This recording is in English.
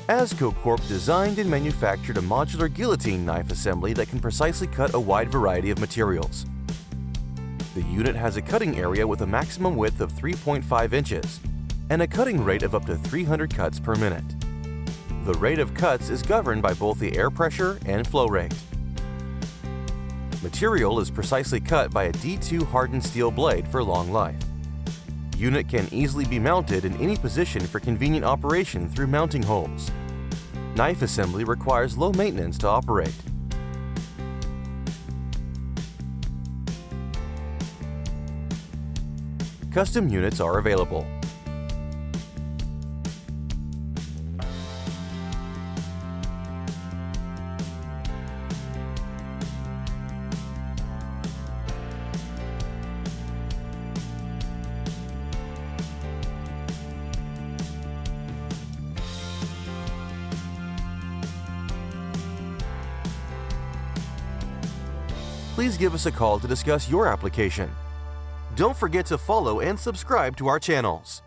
AZCO Corp designed and manufactured a modular guillotine knife assembly that can precisely cut a wide variety of materials. The unit has a cutting area with a maximum width of 3.5 inches and a cutting rate of up to 300 cuts per minute. The rate of cuts is governed by both the air pressure and flow rate. Material is precisely cut by a D2 hardened steel blade for long life. Unit can easily be mounted in any position for convenient operation through mounting holes. Knife assembly requires low maintenance to operate. Custom units are available. Please give us a call to discuss your application. Don't forget to follow and subscribe to our channels.